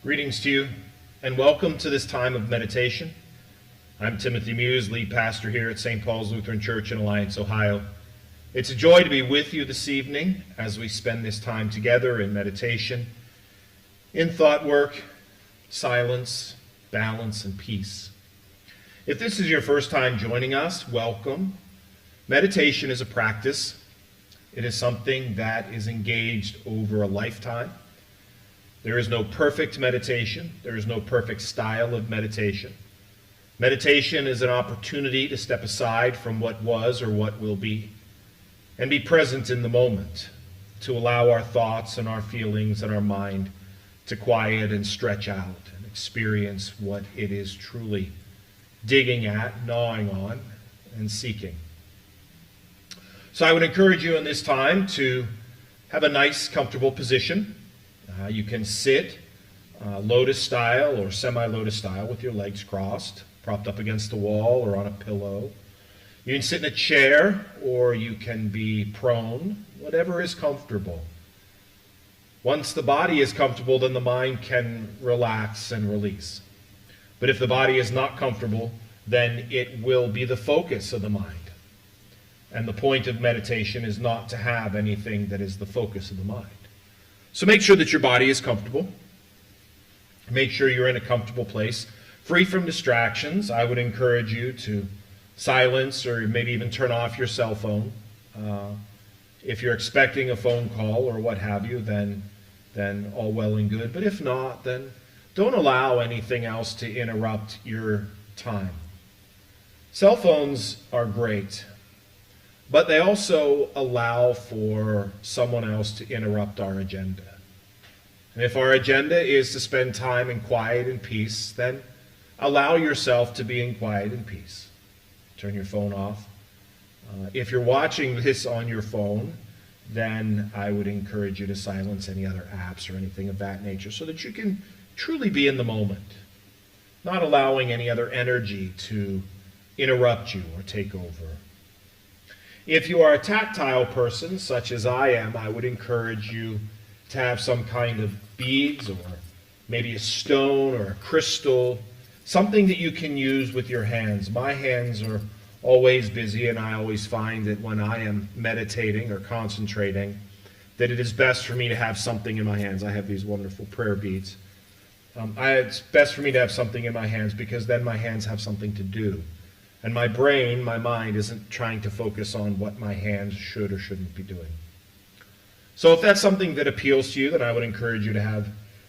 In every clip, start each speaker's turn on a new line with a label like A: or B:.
A: Greetings to you, and welcome to this time of meditation. I'm Timothy Muse, lead pastor here at St. Paul's Lutheran Church in Alliance, Ohio. It's a joy to be with you this evening as we spend this time together in meditation, in thought work, silence, balance, and peace. If this is your first time joining us, welcome. Meditation is a practice. It is something that is engaged over a lifetime. There is no perfect meditation. There is no perfect style of meditation. Meditation is an opportunity to step aside from what was or what will be and be present in the moment, to allow our thoughts and our feelings and our mind to quiet and stretch out and experience what it is truly digging at, gnawing on, and seeking. So I would encourage you in this time to have a nice, comfortable position. You can sit lotus style or semi-lotus style with your legs crossed, propped up against the wall or on a pillow. You can sit in a chair or you can be prone, whatever is comfortable. Once the body is comfortable, then the mind can relax and release. But if the body is not comfortable, then it will be the focus of the mind. And the point of meditation is not to have anything that is the focus of the mind. So make sure that your body is comfortable. Make sure you're in a comfortable place, free from distractions. I would encourage you to silence or maybe even turn off your cell phone. If you're expecting a phone call or what have you, then all well and good. But if not, then don't allow anything else to interrupt your time. Cell phones are great, but they also allow for someone else to interrupt our agenda. And if our agenda is to spend time in quiet and peace, then allow yourself to be in quiet and peace. Turn your phone off. If you're watching this on your phone, then I would encourage you to silence any other apps or anything of that nature so that you can truly be in the moment, not allowing any other energy to interrupt you or take over. If you are a tactile person, such as I am, I would encourage you to have some kind of beads or maybe a stone or a crystal, something that you can use with your hands. My hands are always busy, and I always find that when I am meditating or concentrating, that it is best for me to have something in my hands. I have these wonderful prayer beads. It's best for me to have something in my hands because then my hands have something to do. And my brain, my mind, isn't trying to focus on what my hands should or shouldn't be doing. So if that's something that appeals to you, then I would encourage you to have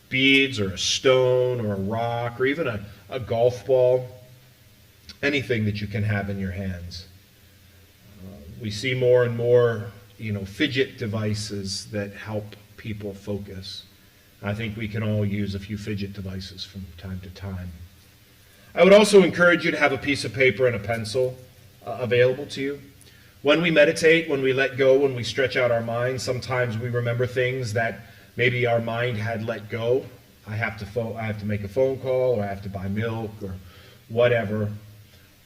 A: beads or a stone or a rock or even a golf ball, anything that you can have in your hands. We see more and more, fidget devices that help people focus. I think we can all use a few fidget devices from time to time. I would also encourage you to have a piece of paper and a pencil available to you. When we meditate, when we let go, when we stretch out our minds, sometimes we remember things that maybe our mind had let go. I have to make a phone call, or I have to buy milk, or whatever.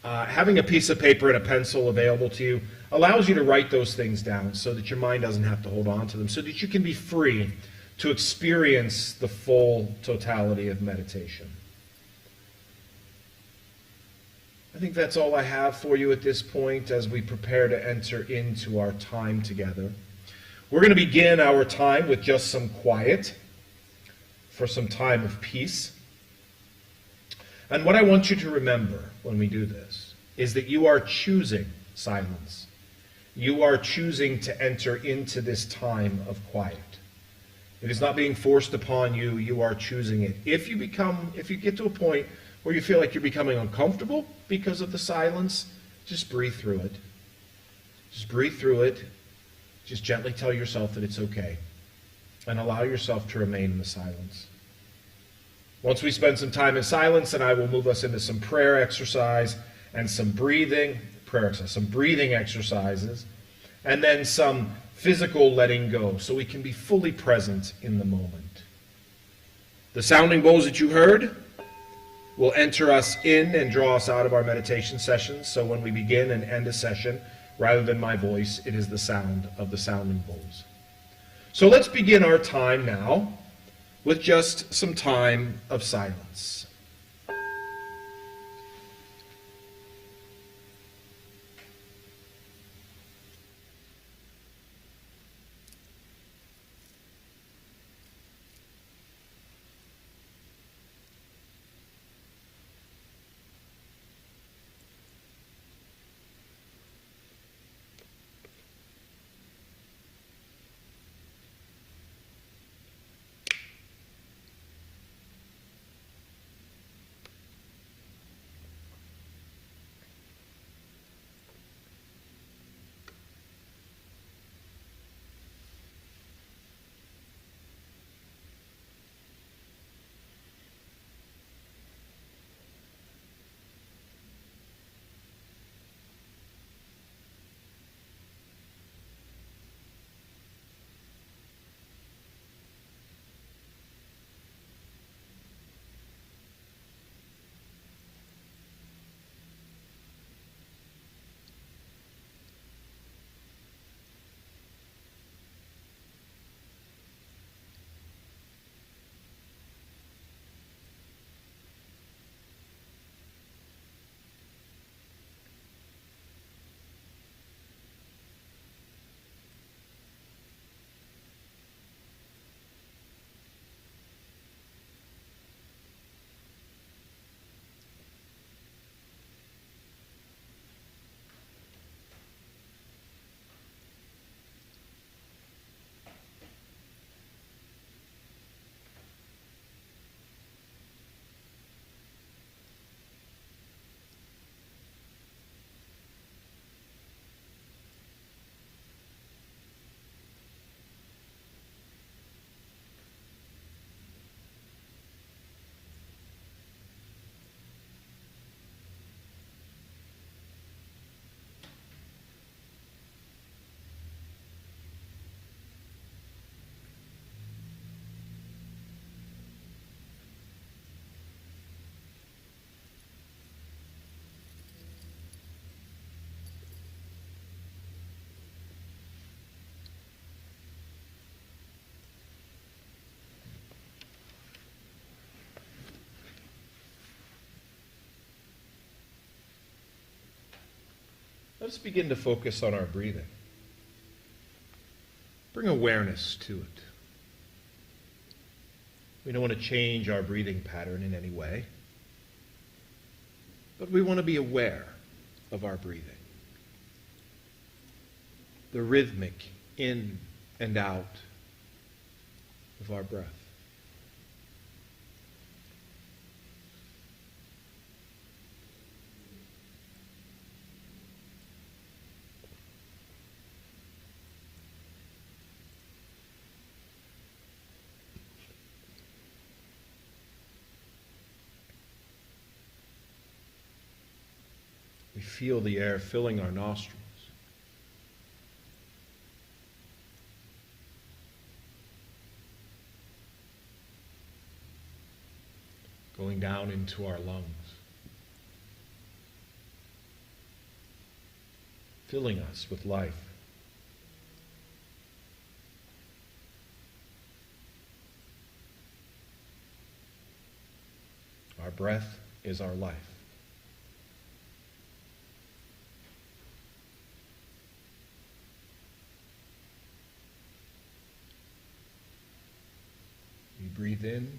A: Having a piece of paper and a pencil available to you allows you to write those things down so that your mind doesn't have to hold on to them, so that you can be free to experience the full totality of meditation. I think that's all I have for you at this point as we prepare to enter into our time together. We're going to begin our time with just some quiet for some time of peace. And what I want you to remember when we do this is that you are choosing silence. You are choosing to enter into this time of quiet. It is not being forced upon you. You are choosing it. If you get to a point where you feel like you're becoming uncomfortable because of the silence, just breathe through it. Just breathe through it. Just gently tell yourself that it's okay. And allow yourself to remain in the silence. Once we spend some time in silence, then I will move us into some prayer exercise and some breathing exercises, and then some physical letting go so we can be fully present in the moment. The sounding bowls that you heard will enter us in and draw us out of our meditation sessions. So when we begin and end a session, rather than my voice, it is the sound of the sounding bowls. So let's begin our time now with just some time of silence. Let us begin to focus on our breathing. Bring awareness to it. We don't want to change our breathing pattern in any way, but we want to be aware of our breathing. The rhythmic in and out of our breath. We feel the air filling our nostrils. Going down into our lungs. Filling us with life. Our breath is our life. We breathe in,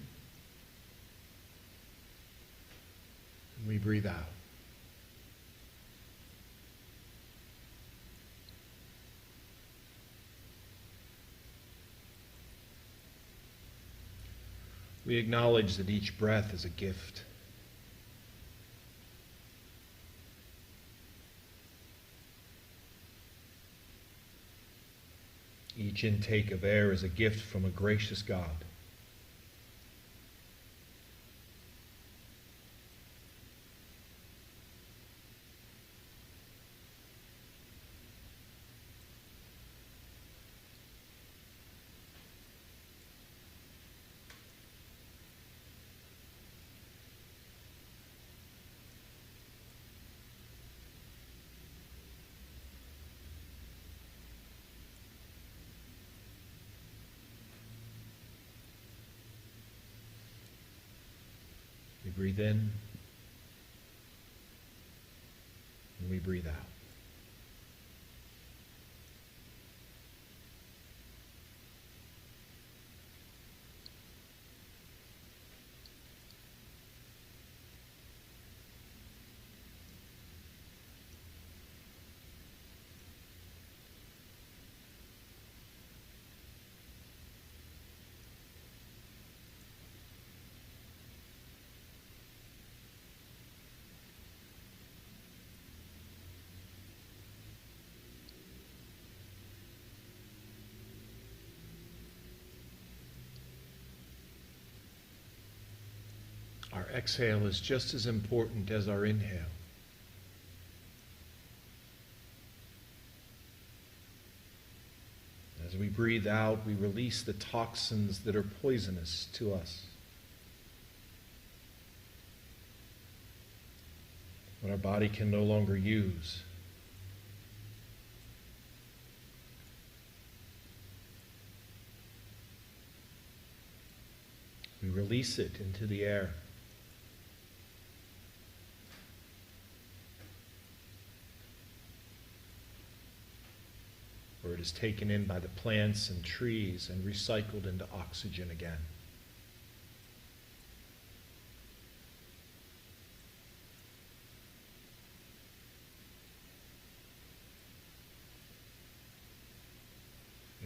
A: and we breathe out. We acknowledge that each breath is a gift. Each intake of air is a gift from a gracious God. breathe in and we breathe out. Our exhale is just as important as our inhale. As we breathe out, we release the toxins that are poisonous to us. What our body can no longer use. We release it into the air. Where it is taken in by the plants and trees and recycled into oxygen again.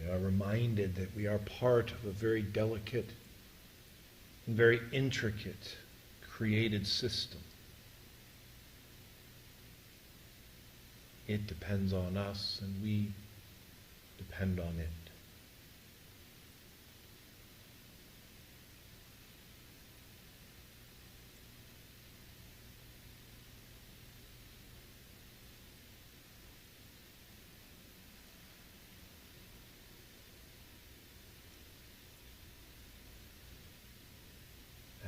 A: We are reminded that we are part of a very delicate and very intricate created system. It depends on us and we depend on it.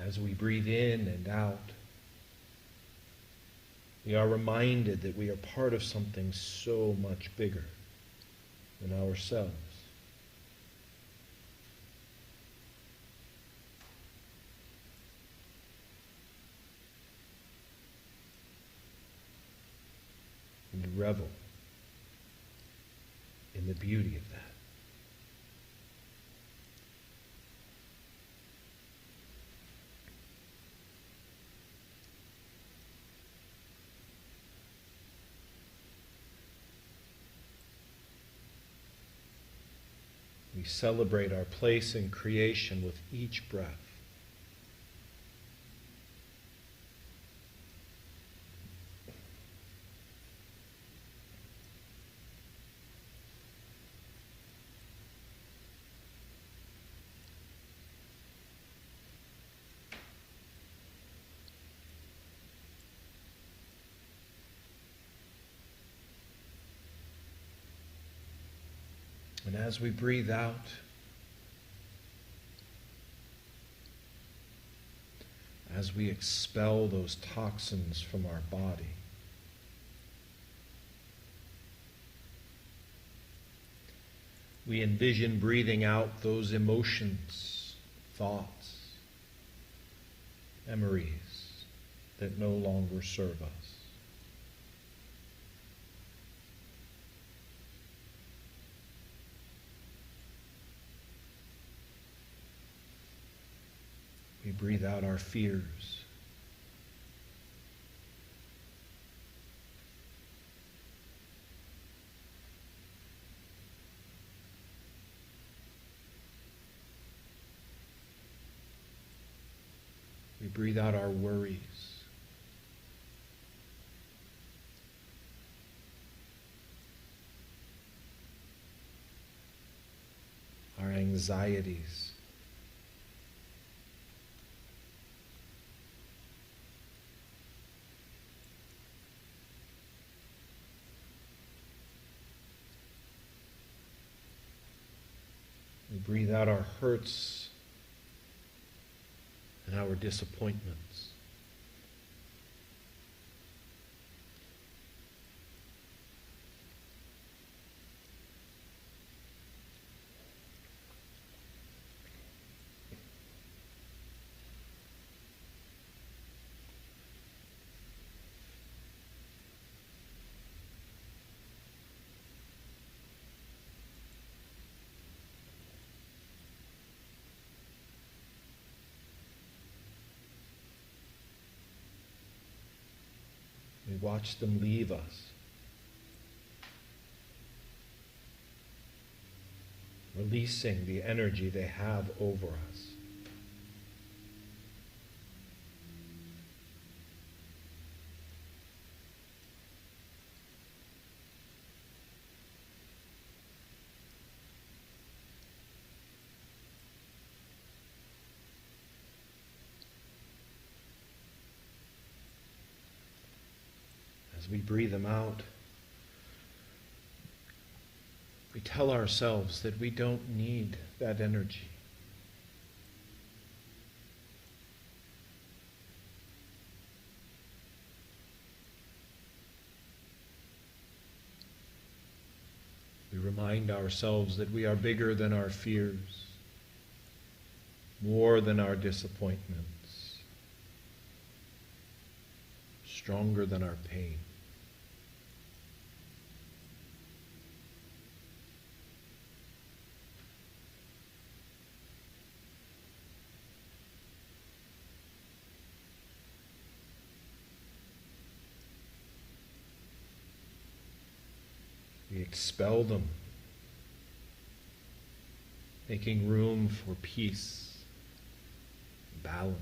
A: As we breathe in and out, we are reminded that we are part of something so much bigger than ourselves. And revel in the beauty of that. We celebrate our place in creation with each breath. And as we breathe out, as we expel those toxins from our body, we envision breathing out those emotions, thoughts, memories that no longer serve us. We breathe out our fears. We breathe out our worries. Our anxieties. We breathe out our hurts and our disappointments. watch them leave us. Releasing the energy they have over us. As we breathe them out, we tell ourselves that we don't need that energy. We remind ourselves that we are bigger than our fears, more than our disappointments, stronger than our pain. We expel them, making room for peace, balance.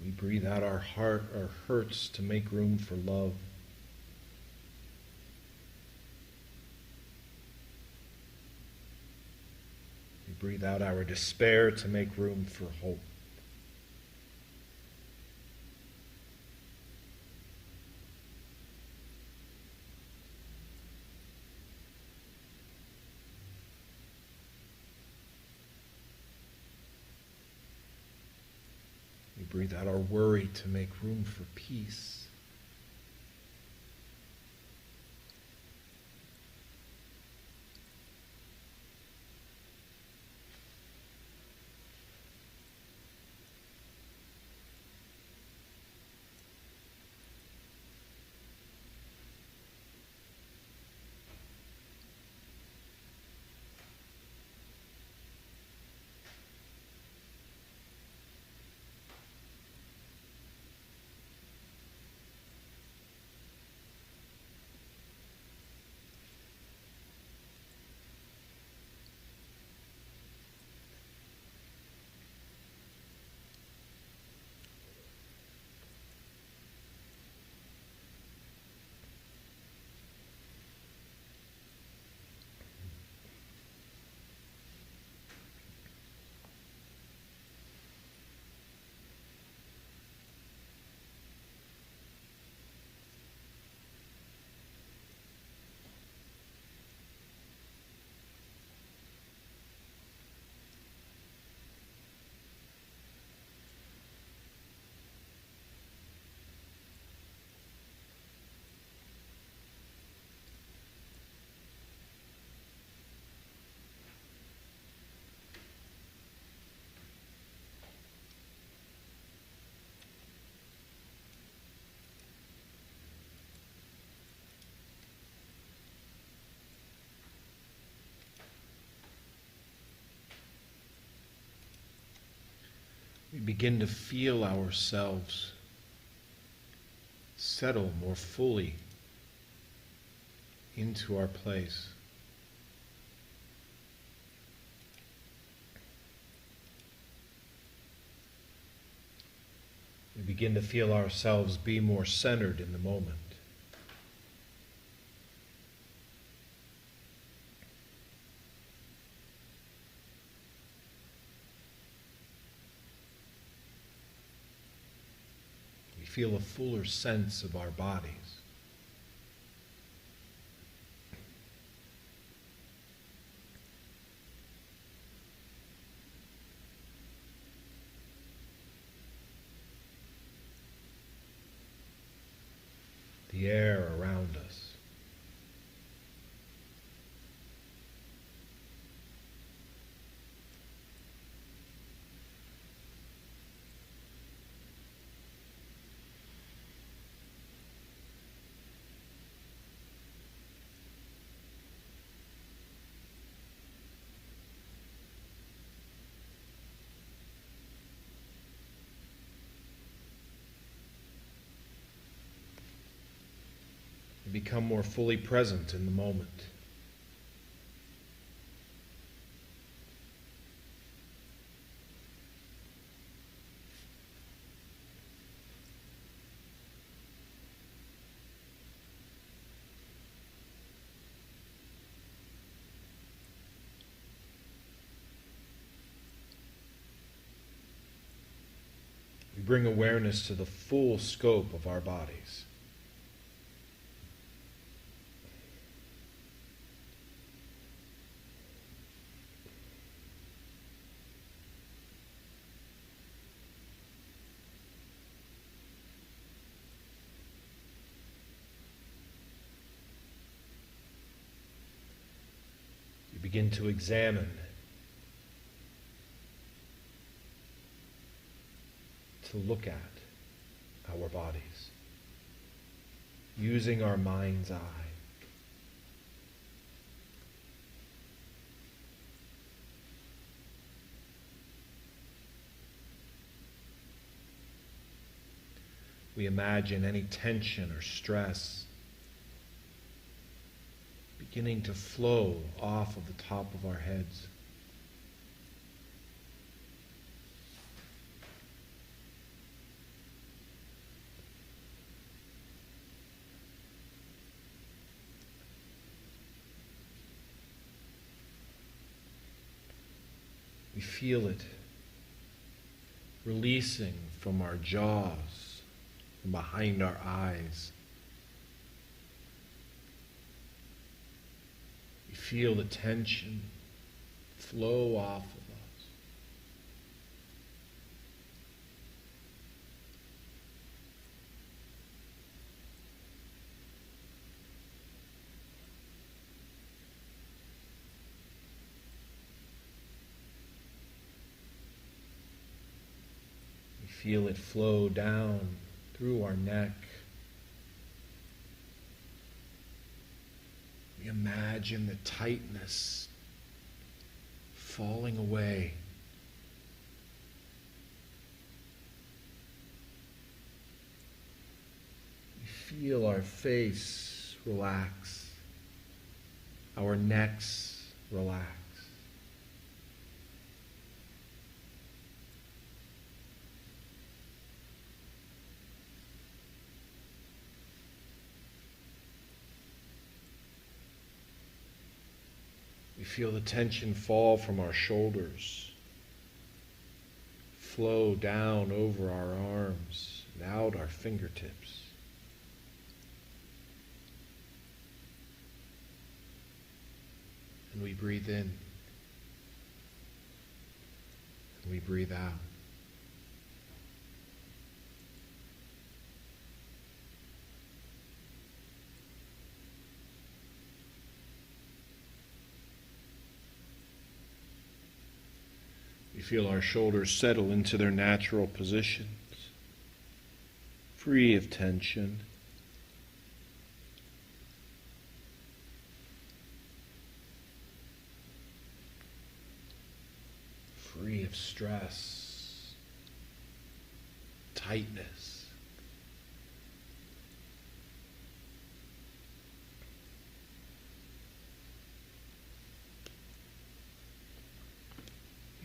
A: We breathe out our heart, our hurts, to make room for love. Breathe out our despair to make room for hope. We breathe out our worry to make room for peace. We begin to feel ourselves settle more fully into our place. We begin to feel ourselves be more centered in the moment. We feel a fuller sense of our bodies. The air around us. become more fully present in the moment. We bring awareness to the full scope of our bodies. You begin to examine, to look at our bodies, using our mind's eye. We imagine any tension or stress beginning to flow off of the top of our heads. We feel it releasing from our jaws, from behind our eyes. We feel the tension flow off of us. We feel it flow down through our neck. We imagine the tightness falling away. We feel our face relax, our necks relax. We feel the tension fall from our shoulders, flow down over our arms and out our fingertips. And we breathe in, and we breathe out. We feel our shoulders settle into their natural positions, free of tension. Free of stress, tightness.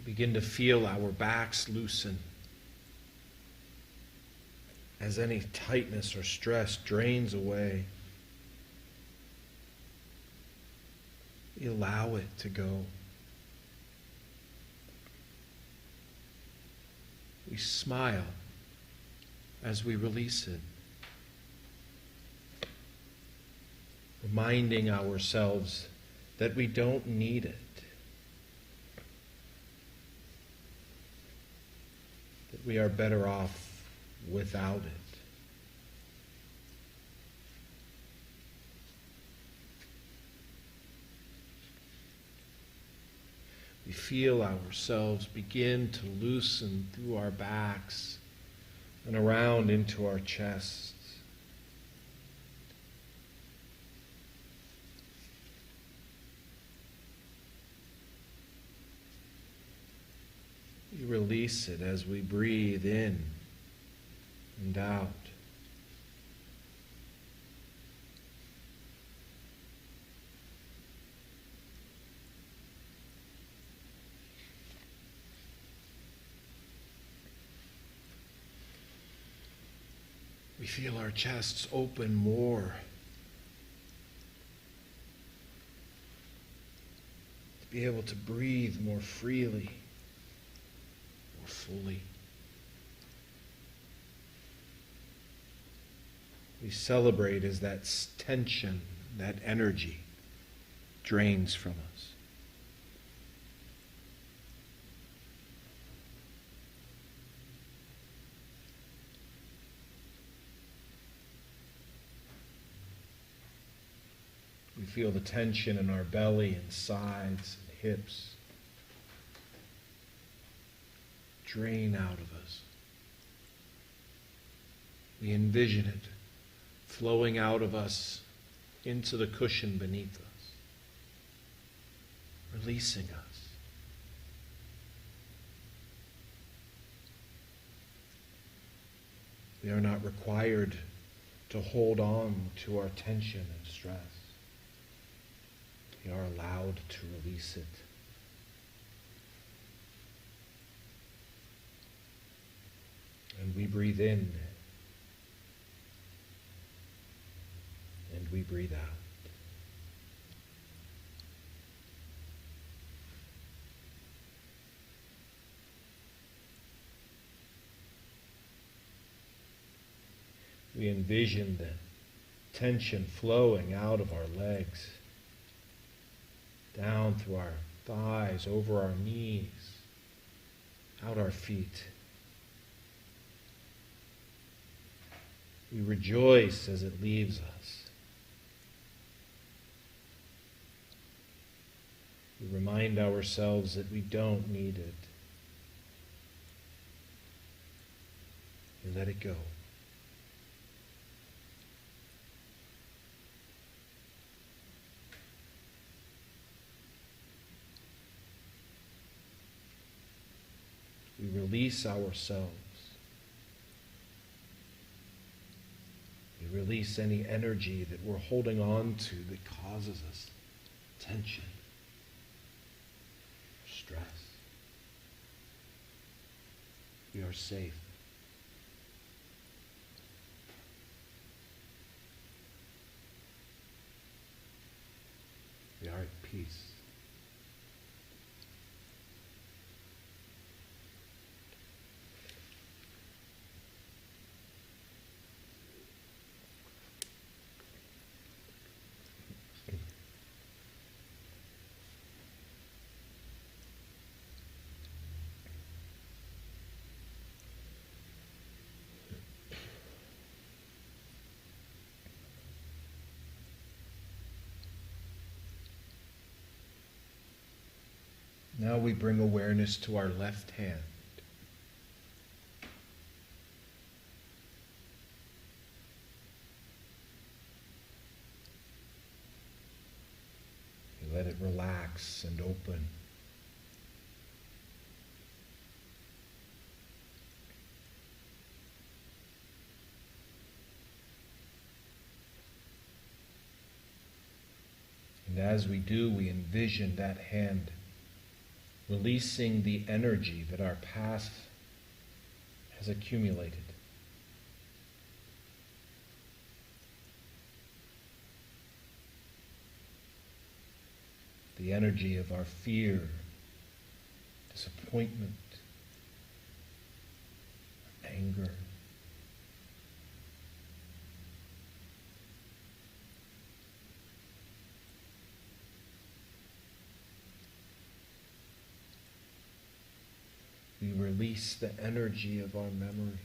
A: Begin to feel our backs loosen as any tightness or stress drains away. We allow it to go. We smile as we release it, reminding ourselves that we don't need it. That we are better off without it. We feel ourselves begin to loosen through our backs and around into our chests. We release it as we breathe in and out. We feel our chests open more. To be able to breathe more freely, more fully. We celebrate as that tension, that energy drains from us. We feel the tension in our belly and sides and hips drain out of us. We envision it flowing out of us into the cushion beneath us, releasing us. We are not required to hold on to our tension and stress. We are allowed to release it. And we breathe in. And we breathe out. We envision the tension flowing out of our legs, down through our thighs, over our knees, out our feet. We rejoice as it leaves us. We remind ourselves that we don't need it. We let it go. We release ourselves. We release any energy that we're holding on to that causes us tension, stress. We are safe. We are at peace. Now we bring awareness to our left hand. We let it relax and open. And as we do, we envision that hand releasing the energy that our past has accumulated. The energy of our fear, disappointment, anger. We release the energy of our memories.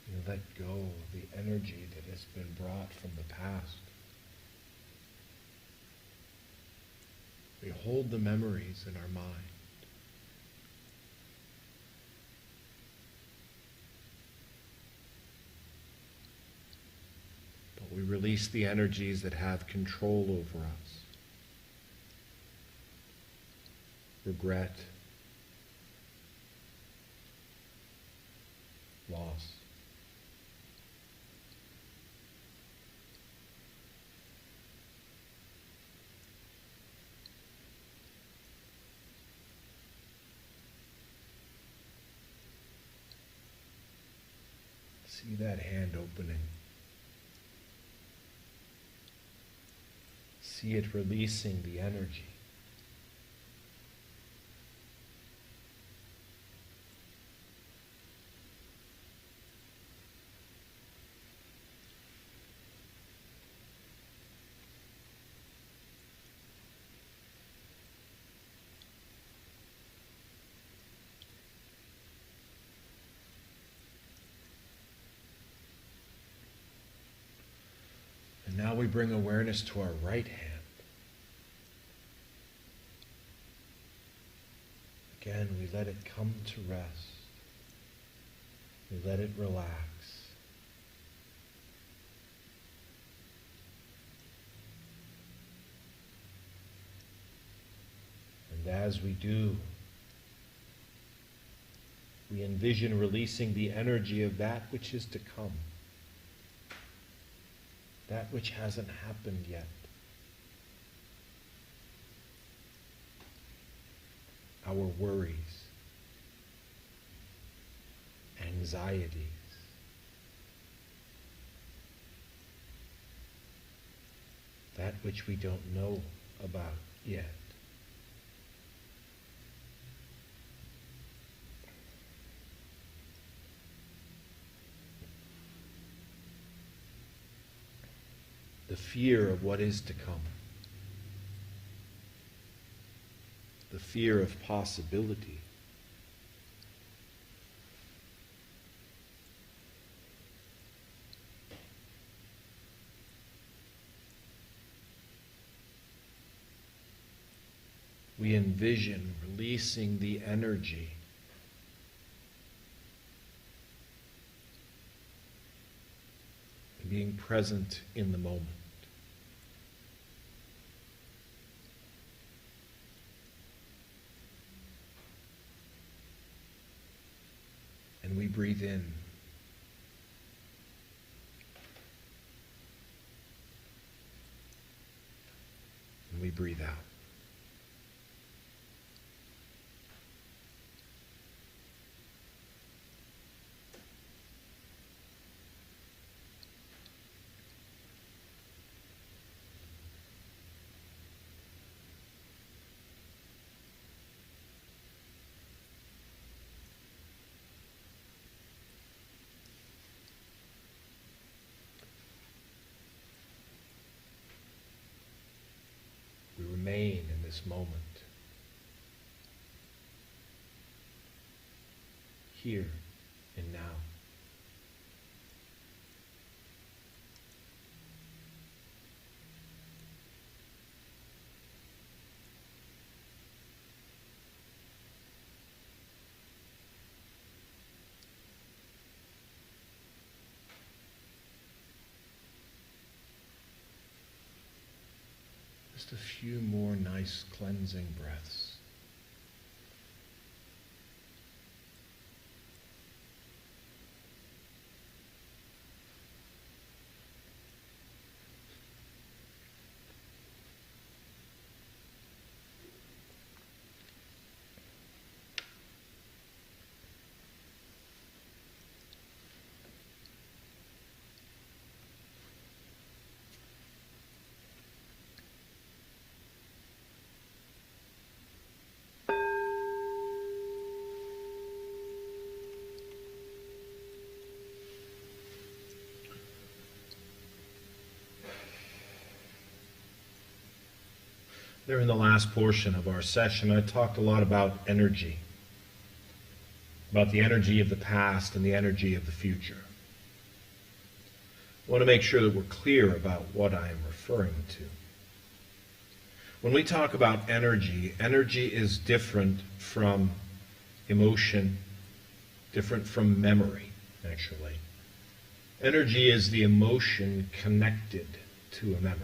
A: We let go of the energy that has been brought from the past. We hold the memories in our mind. We release the energies that have control over us. Regret, loss. See that hand opening. See it releasing the energy. And now we bring awareness to our right hand. Again, we let it come to rest. We let it relax. And as we do, we envision releasing the energy of that which is to come, that which hasn't happened yet. Our worries, anxieties, that which we don't know about yet. The fear of what is to come. The fear of possibility. We envision releasing the energy and being present in the moment. And we breathe in. And we breathe out. Remain in this moment, here and now. Just a few more nice cleansing breaths. There in the last portion of our session, I talked a lot about energy, about the energy of the past and the energy of the future. I want to make sure that we're clear about what I am referring to. When we talk about energy, energy is different from emotion, different from memory, actually. Energy is the emotion connected to a memory.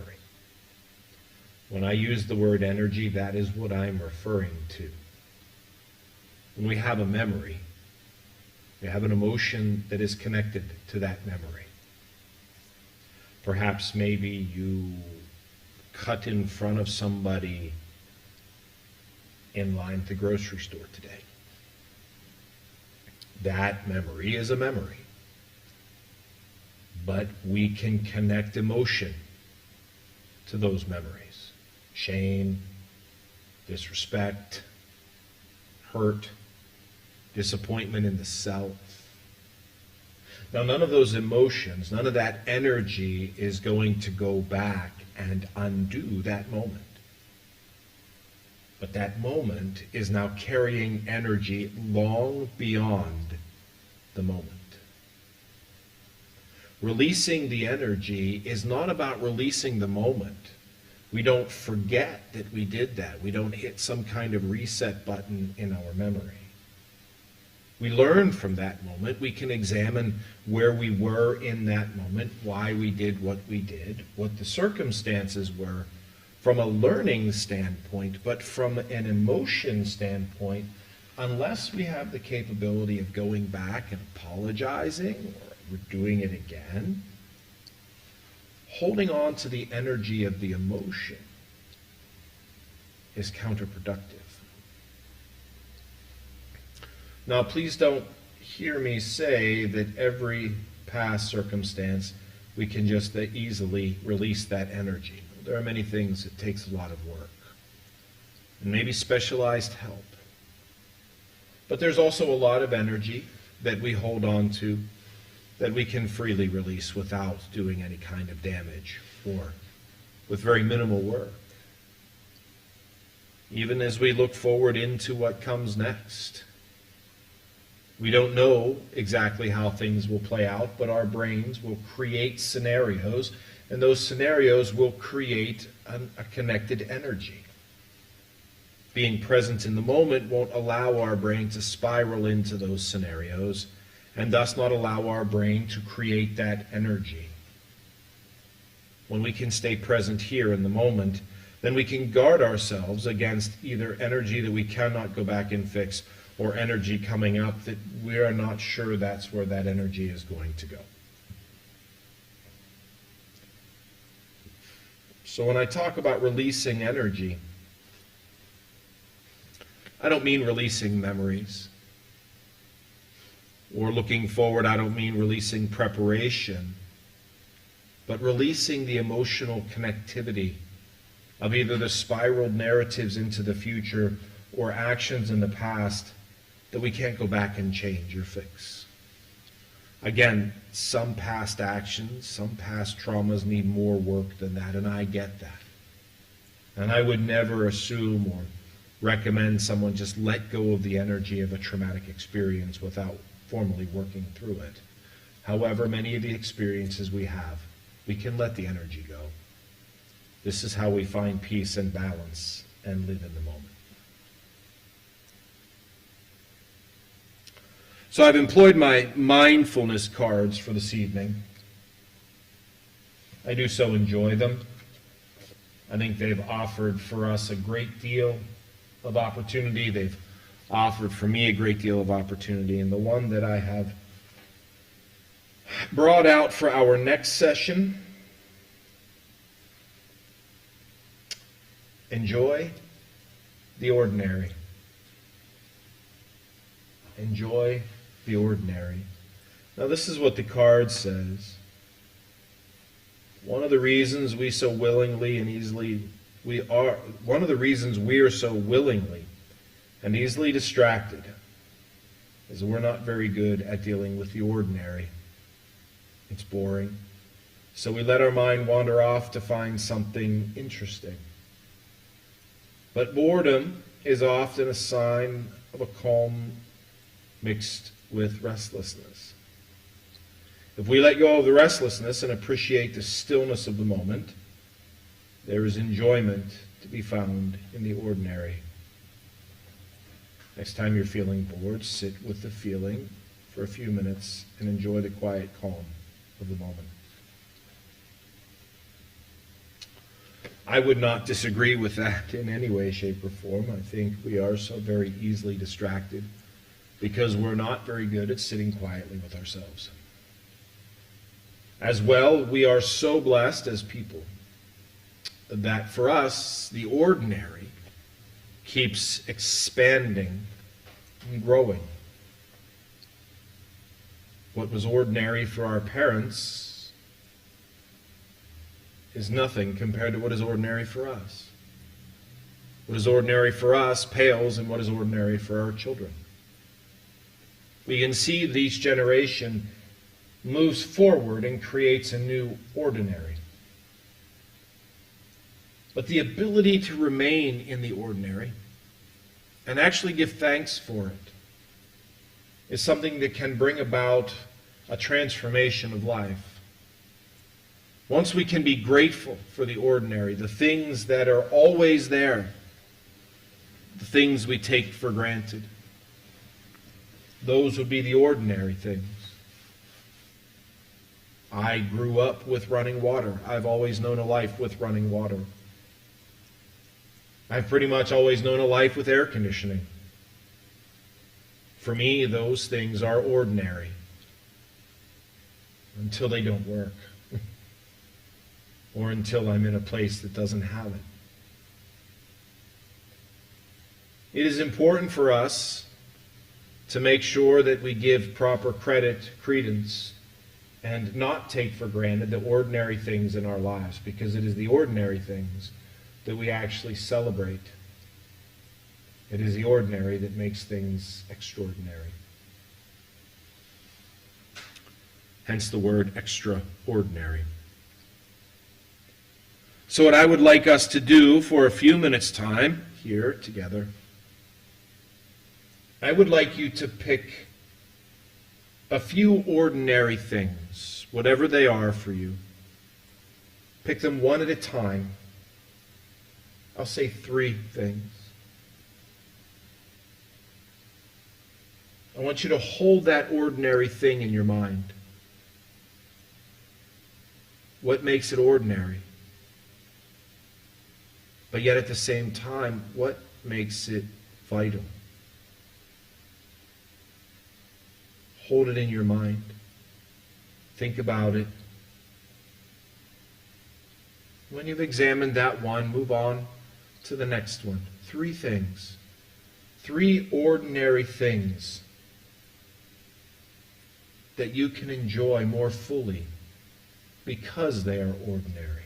A: When I use the word energy, that is what I'm referring to. When we have a memory, we have an emotion that is connected to that memory. Perhaps maybe you cut in front of somebody in line at the grocery store today. That memory is a memory. but we can connect emotion to those memories. Shame, disrespect, hurt, disappointment in the self. Now, none of those emotions, none of that energy is going to go back and undo that moment. But that moment is now carrying energy long beyond the moment. Releasing the energy is not about releasing the moment. We don't forget that we did that. We don't hit some kind of reset button in our memory. We learn from that moment. We can examine where we were in that moment, why we did what we did, what the circumstances were from a learning standpoint, but from an emotion standpoint, unless we have the capability of going back and apologizing or doing it again, holding on to the energy of the emotion is counterproductive. Now, please don't hear me say that every past circumstance we can just easily release that energy. There are many things that takes a lot of work, and maybe specialized help. But there's also a lot of energy that we hold on to that we can freely release without doing any kind of damage or with very minimal work. Even as we look forward into what comes next, we don't know exactly how things will play out, but our brains will create scenarios, and those scenarios will create a connected energy. Being present in the moment won't allow our brain to spiral into those scenarios, and thus not allow our brain to create that energy. When we can stay present here in the moment, then we can guard ourselves against either energy that we cannot go back and fix, or energy coming up that we are not sure that's where that energy is going to go. So when I talk about releasing energy, I don't mean releasing memories. Or looking forward, I don't mean releasing preparation, but releasing the emotional connectivity of either the spiraled narratives into the future or actions in the past that we can't go back and change or fix. Again, some past actions, some past traumas need more work than that, and I get that. And I would never assume or recommend someone just let go of the energy of a traumatic experience without formally working through it. However, many of the experiences we have, we can let the energy go. This is how we find peace and balance and live in the moment. So I've employed my mindfulness cards for this evening. I do so enjoy them. I think they've offered for us a great deal of opportunity. They've offered for me a great deal of opportunity. And the one that I have brought out for our next session, enjoy the ordinary. Enjoy the ordinary. Now this is what the card says. One of the reasons we so willingly and easily one of the reasons we are so willingly and easily distracted is we're not very good at dealing with the ordinary. It's boring. So we let our mind wander off to find something interesting. But boredom is often a sign of a calm mixed with restlessness. If we let go of the restlessness and appreciate the stillness of the moment, there is enjoyment to be found in the ordinary. Next time you're feeling bored, sit with the feeling for a few minutes and enjoy the quiet calm of the moment. I would not disagree with that in any way, shape, or form. I think we are so very easily distracted because we're not very good at sitting quietly with ourselves. As well, we are so blessed as people that for us, the ordinary keeps expanding and growing. What was ordinary for our parents is nothing compared to what is ordinary for us. What is ordinary for us pales in what is ordinary for our children. We can see that each generation moves forward and creates a new ordinary. But the ability to remain in the ordinary and actually give thanks for it is something that can bring about a transformation of life. Once we can be grateful for the ordinary, the things that are always there, the things we take for granted, those would be the ordinary things. I grew up with running water. I've always known a life with running water. I've pretty much always known a life with air conditioning. For me, those things are ordinary until they don't work or until I'm in a place that doesn't have it. It is important for us to make sure that we give proper credence, and not take for granted the ordinary things in our lives, because it is the ordinary things that we actually celebrate. It is the ordinary that makes things extraordinary. Hence the word extraordinary. So what I would like us to do for a few minutes' time here together, I would like you to pick a few ordinary things, whatever they are for you. Pick them one at a time. I'll say 3 things. I want you to hold that ordinary thing in your mind. What makes it ordinary? But yet at the same time, what makes it vital? Hold it in your mind. Think about it. When you've examined that one, move on to the next one. 3 things. 3 ordinary things that you can enjoy more fully because they are ordinary.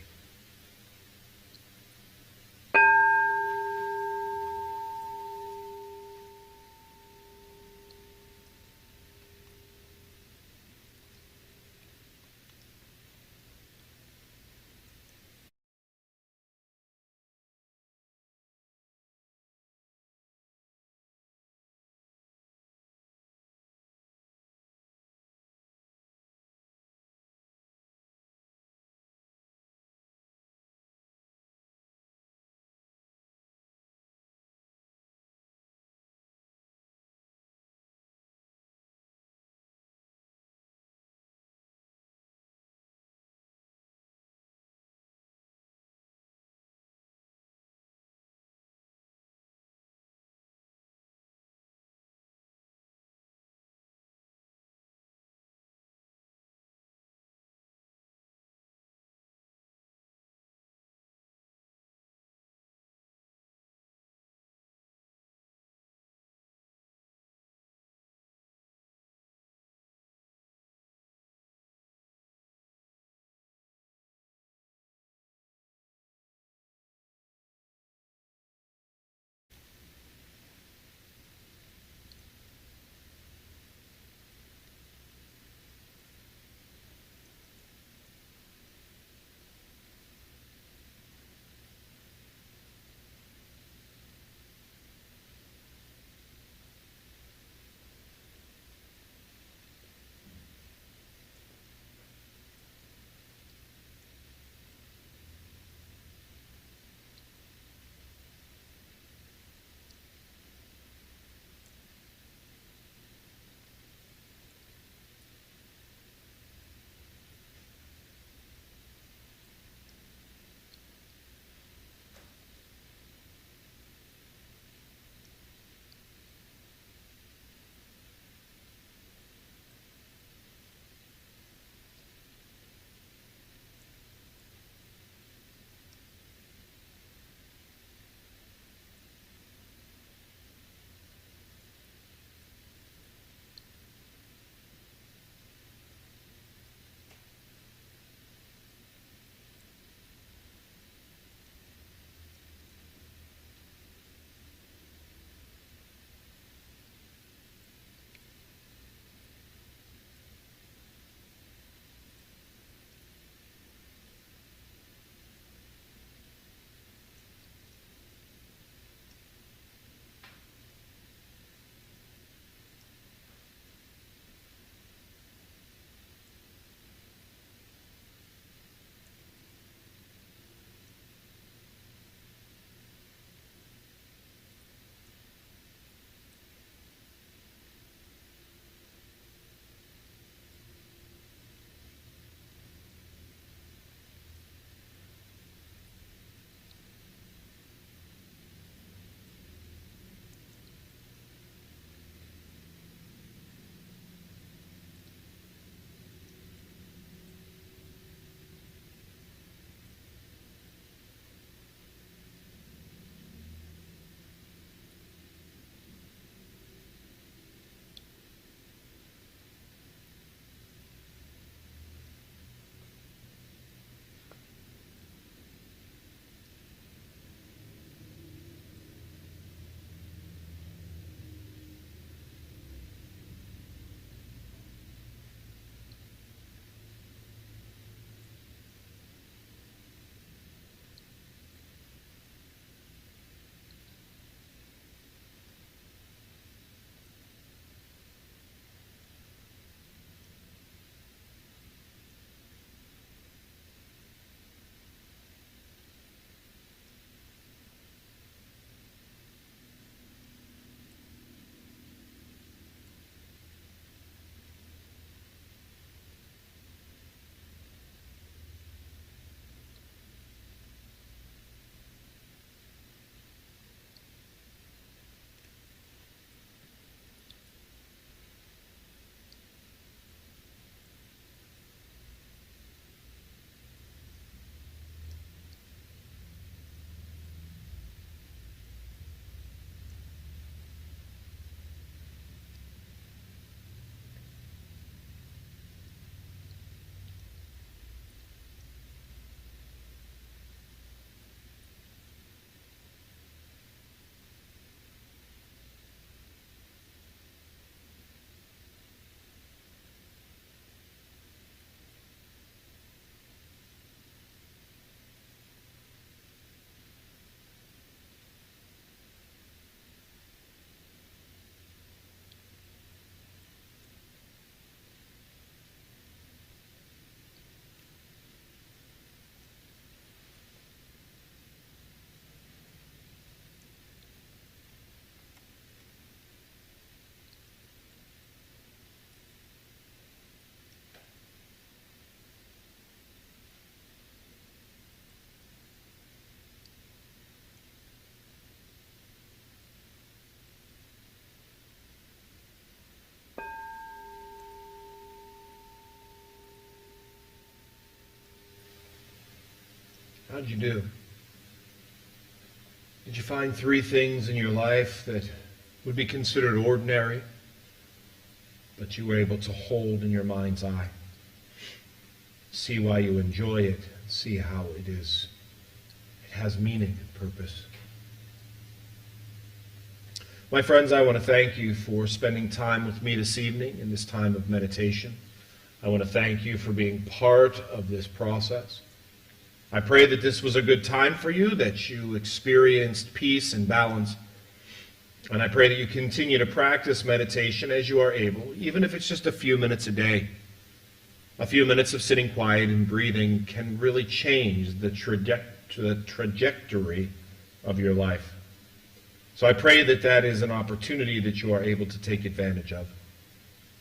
A: How'd you do? Did you find 3 things in your life that would be considered ordinary, but you were able to hold in your mind's eye? See why you enjoy it. See how it has meaning and purpose. My friends, I want to thank you for spending time with me this evening in this time of meditation. I want to thank you for being part of this process. I pray that this was a good time for you, that you experienced peace and balance. And I pray that you continue to practice meditation as you are able, even if it's just a few minutes a day. A few minutes of sitting quiet and breathing can really change the trajectory of your life. So I pray that that is an opportunity that you are able to take advantage of.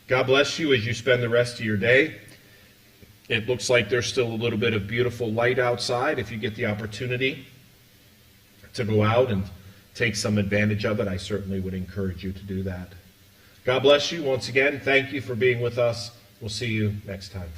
A: God bless you as you spend the rest of your day. It looks like there's still a little bit of beautiful light outside. If you get the opportunity to go out and take some advantage of it, I certainly would encourage you to do that. God bless you once again. Thank you for being with us. We'll see you next time.